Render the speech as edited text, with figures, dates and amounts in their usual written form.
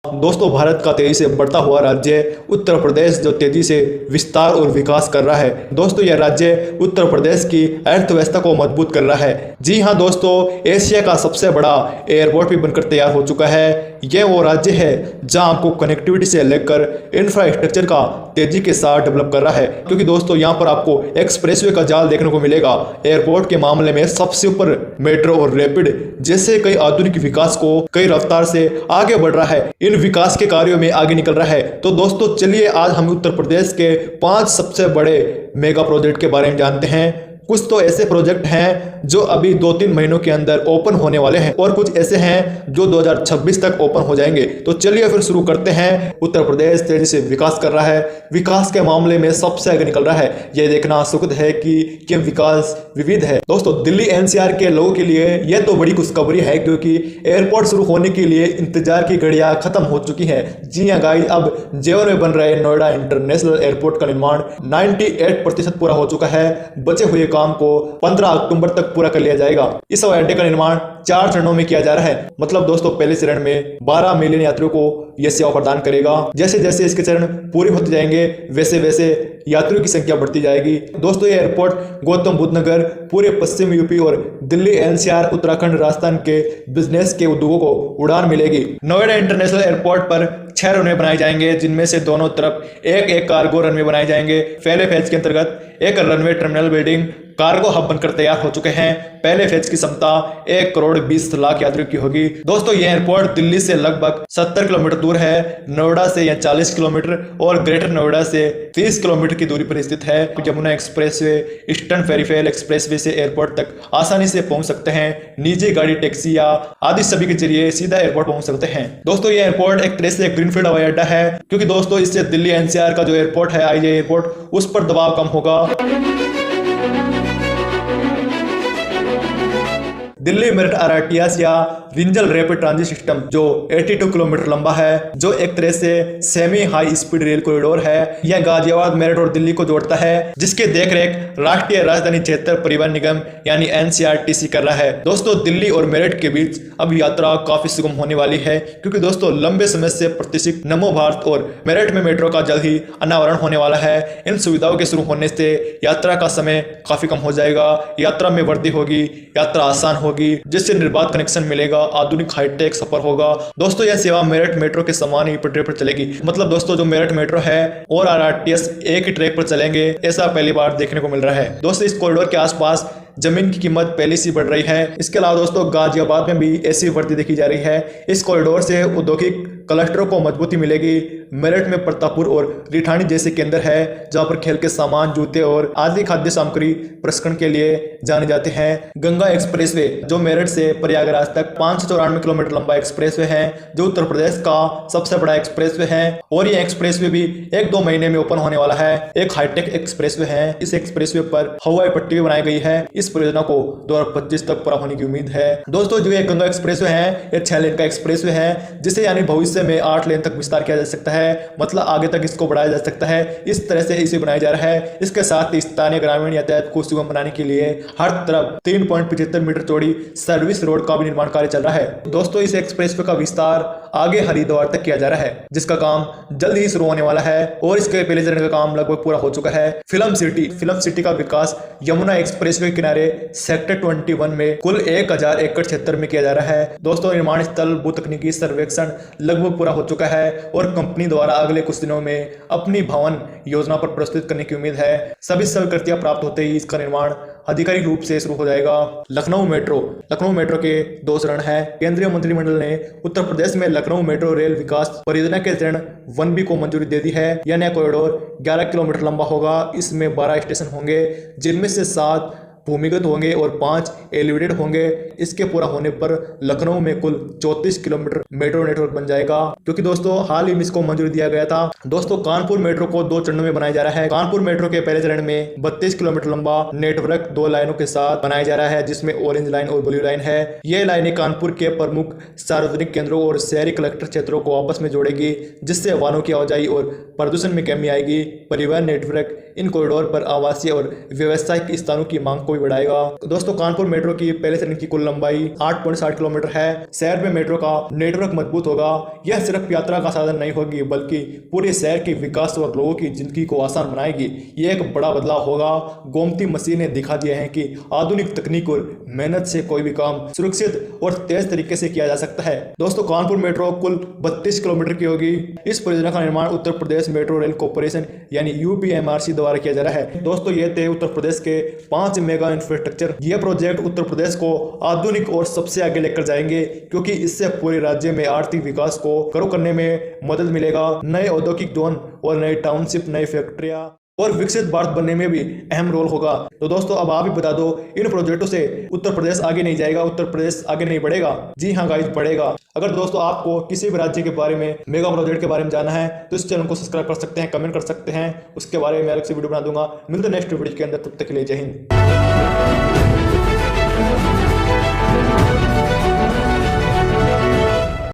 दोस्तों, भारत का तेजी से बढ़ता हुआ राज्य उत्तर प्रदेश जो तेजी से विस्तार और विकास कर रहा है। दोस्तों, यह राज्य उत्तर प्रदेश की अर्थव्यवस्था को मजबूत कर रहा है। जी हाँ दोस्तों, एशिया का सबसे बड़ा एयरपोर्ट भी बनकर तैयार हो चुका है। यह वो राज्य है जहां आपको कनेक्टिविटी से लेकर इंफ्रास्ट्रक्चर का तेजी के साथ डेवलप कर रहा है, क्योंकि दोस्तों यहाँ पर आपको एक्सप्रेसवे का जाल देखने को मिलेगा। एयरपोर्ट के मामले में सबसे ऊपर मेट्रो और रैपिड जैसे कई आधुनिक विकास को कई रफ्तार से आगे बढ़ रहा है, इन विकास के कार्यों में आगे निकल रहा है। तो दोस्तों चलिए आज हम उत्तर प्रदेश के 5 सबसे बड़े मेगा प्रोजेक्ट के बारे में जानते हैं। कुछ तो ऐसे प्रोजेक्ट हैं जो अभी 2-3 महीनों के अंदर ओपन होने वाले हैं और कुछ ऐसे हैं जो 2026 तक ओपन हो जाएंगे। तो चलिए फिर शुरू करते हैं। उत्तर प्रदेश तेजी से विकास कर रहा है, विकास के मामले में सबसे आगे निकल रहा है। यह देखना सुखद है कि विकास विविध है। दोस्तों, दिल्ली एनसीआर के लोगों के लिए यह तो बड़ी खुशखबरी है, क्योंकि एयरपोर्ट शुरू होने के लिए इंतजार की घड़ियां खत्म हो चुकी है। जी हाँ गाइस, अब जेवर में बन रहे नोएडा इंटरनेशनल एयरपोर्ट का निर्माण 98% पूरा हो चुका है। बचे हुए काम को 15 अक्टूबर तक पूरा कर लिया जाएगा। इस हवाई अड्डे का निर्माण 4 चरणों में किया जा रहा है। मतलब दोस्तों, पहले चरण में 12 मिलियन यात्रियों को यह सेवा प्रदान करेगा। जैसे जैसे इसके चरण पूरे होते जाएंगे वैसे वैसे यात्रियों की संख्या बढ़ती जाएगी। दोस्तों, ये एयरपोर्ट गौतम बुद्ध नगर, पूरे पश्चिम यूपी और दिल्ली एनसीआर, उत्तराखंड, राजस्थान के बिजनेस के उद्योगों को उड़ान मिलेगी। नोएडा इंटरनेशनल एयरपोर्ट पर 6 रनवे बनाए जाएंगे, जिनमें से दोनों तरफ एक कार्गो रनवे बनाए जाएंगे। पहले फेज के अंतर्गत एक runway terminal building cargo hub बनकर तैयार हो चुके हैं। पहले फेज की क्षमता 1 करोड़ 20 लाख यात्रियों की होगी। दोस्तों, यह एयरपोर्ट दिल्ली से लगभग 70 किलोमीटर दूर है, नोएडा से यह 40 किलोमीटर और ग्रेटर नोएडा से 30 किलोमीटर की दूरी पर स्थित है। Yamuna expressway, eastern peripheral expressway से एयरपोर्ट तक आसानी से पहुंच सकते हैं। निजी गाड़ी, टैक्सी या आदि सभी के जरिए सीधा एयरपोर्ट पहुंच सकते हैं। दोस्तों, यह एयरपोर्ट एक तरह से ग्रीनफील्ड हवाई अड्डा है, क्योंकि दोस्तों इससे दिल्ली एनसीआर का जो एयरपोर्ट है, आईजे एयरपोर्ट, उस पर दबाव कम होगा। दिल्ली मेरठ आरटीएस या रिंजल रैपिड ट्रांजिट सिस्टम जो 82 किलोमीटर लंबा है, जो एक तरह से semi high speed rail corridor है। यह गाजियाबाद, मेरठ और दिल्ली को जोड़ता है, जिसके देखरेख राष्ट्रीय राजधानी क्षेत्र परिवहन निगम यानी एनसीआरटीसी कर रहा है। दोस्तों, दिल्ली और मेरठ के बीच अब यात्रा काफी सुगम होने वाली है, क्योंकि दोस्तों लंबे समय से प्रतीक्षित नमो भारत और मेरठ में मेट्रो का जल्द ही अनावरण होने वाला है। इन सुविधाओं के शुरू होने से यात्रा का समय काफी कम हो जाएगा, यात्रा में वृद्धि होगी, यात्रा आसान होगी, जिससे निर्बाध कनेक्शन मिलेगा, आधुनिक हाईटेक सफर होगा। दोस्तों, यह सेवा मेरठ मेट्रो के समान ही पटरी पर चलेगी। मतलब दोस्तों, जो मेरठ मेट्रो है और आरटीएस एक ही ट्रैक पर चलेंगे, ऐसा पहली बार देखने को मिल रहा है। दोस्तों, इस कॉरिडोर के आसपास जमीन की कीमत पहले से बढ़ रही है। इसके अलावा दोस्तों, गाजियाबाद में भी ऐसी वृद्धि देखी जा रही है। इस कॉरिडोर से औद्योगिक क्लस्टरों को मजबूती मिलेगी। मेरठ में प्रतापपुर और रिठानी जैसे केंद्र है, जहां पर खेल के सामान, जूते और आदि खाद्य सामग्री प्रसंस्करण के लिए जाने जाते हैं। गंगा एक्सप्रेसवे जो मेरठ से प्रयागराज तक 594 किलोमीटर लंबा एक्सप्रेसवे है, जो उत्तर प्रदेश का सबसे बड़ा एक्सप्रेसवे है, और यह एक्सप्रेसवे भी 1-2 महीने में ओपन होने वाला है। एक हाईटेक एक्सप्रेसवे है। इस एक्सप्रेसवे पर हवाई पट्टी भी बनाई गई है। इस परियोजना को 2025 तक पूरा होने की उम्मीद है। दोस्तों, जो ये गंगा एक्सप्रेसवे है, ये 6 लेन का एक्सप्रेसवे है, जिसे यानी भविष्य में 8 लेन तक विस्तार किया जा सकता है। मतलब आगे तक इसको बढ़ाया जा सकता है। इस तरह से इसे बनाया जा रहा है। इसके साथ ही स्थानीय ग्रामीण यातायात को सुगम बनाने के लिए हर तरफ 3.75 मीटर चौड़ी सर्विस रोड का भी निर्माण कार्य चल रहा है। दोस्तों, इस एक्सप्रेसवे का विस्तार आगे हरिद्वार तक किया जा रहा है, जिसका काम जल्द ही शुरू होने वाला है, और इसके पहले चरण का काम लगभग पूरा हो चुका है। फिल्म सिटी का विकास यमुना एक्सप्रेसवे के किनारे सेक्टर 21 में कुल 1000 एकड़ क्षेत्र में किया जा रहा है। दोस्तों, निर्माण स्थल भू तकनीकी सर्वेक्षण लगभग पूरा हो चुका है और कंपनी द्वारा अगले कुछ दिनों में अपनी भवन योजना पर प्रस्तुत करने की उम्मीद है। सभी स्वीकृतियां प्राप्त होते ही इसका निर्माण आधिकारिक रूप से शुरू हो जाएगा। लखनऊ मेट्रो के 2 चरण है। केंद्रीय मंत्रिमंडल ने उत्तर प्रदेश में लखनऊ मेट्रो रेल विकास परियोजना के चरण 1B को मंजूरी दे दी है। यह नया कॉरिडोर 11 किलोमीटर लंबा होगा। इसमें 12 स्टेशन होंगे, जिनमें से 7 भूमिगत होंगे और 5 एलिवेटेड होंगे। इसके पूरा होने पर लखनऊ में कुल 34 किलोमीटर मेट्रो नेटवर्क बन जाएगा, क्योंकि दोस्तों हाल ही में इसको मंजूरी दिया गया था। दोस्तों, कानपुर मेट्रो को 2 चरणों में बनाया जा रहा है। कानपुर मेट्रो के पहले चरण में 32 किलोमीटर लंबा नेटवर्क 2 लाइनों के साथ बनाया जा रहा है, जिसमें ऑरेंज लाइन और ब्लू लाइन है। ये लाइनें कानपुर के प्रमुख सार्वजनिक केंद्रों और शहरी कलेक्टर क्षेत्रों को आपस में जोड़ेगी, जिससे वाहनों की आवाजाही और प्रदूषण में कमी आएगी। परिवहन नेटवर्क इन कॉरिडोर पर आवासीय और व्यावसायिक स्थानों की मांग को को भी बढ़ाएगा। दोस्तों कानपुर मेट्रो की पहले चरण की कुल लंबाई 8.60 किलोमीटर है। शहर में मेट्रो का नेटवर्क मजबूत होगा। यह सिर्फ यात्रा का साधन नहीं होगी बल्कि पूरे शहर के विकास और लोगों की जिंदगी को आसान बनाएगी। यह एक बड़ा बदलाव होगा। गोमती मसीह ने दिखा दिया है कि आधुनिक तकनीक और मेहनत से कोई भी काम सुरक्षित और तेज तरीके से किया जा सकता है। दोस्तों कानपुर मेट्रो कुल 32 किलोमीटर की होगी। इस परियोजना का निर्माण Uttar Pradesh metro rail corporation यानी यूपीएमआरसी द्वारा किया जा रहा है। दोस्तों ये थे उत्तर प्रदेश के 5 मेगा इंफ्रास्ट्रक्चर। यह प्रोजेक्ट उत्तर प्रदेश को आधुनिक और सबसे आगे लेकर जाएंगे क्योंकि इससे पूरे राज्य में आर्थिक विकास को करो करने में मदद मिलेगा। नए औद्योगिक जोन और नई टाउनशिप, नई फैक्ट्रियां और विकसित भारत बनने में भी अहम रोल होगा। तो दोस्तों अब आप भी बता दो, इन प्रोजेक्टों से उत्तर प्रदेश आगे नहीं जाएगा, उत्तर प्रदेश आगे नहीं बढ़ेगा? जी हाँ गाइस, बढ़ेगा। अगर दोस्तों आपको किसी भी राज्य के बारे में, मेगा प्रोजेक्ट के बारे में जानना है तो इस चैनल को सब्सक्राइब कर सकते हैं, कमेंट कर सकते हैं, उसके बारे में अलग से वीडियो बना दूंगा। मिलते हैं नेक्स्ट वीडियो के अंदर, तब तक के लिए जय हिंद।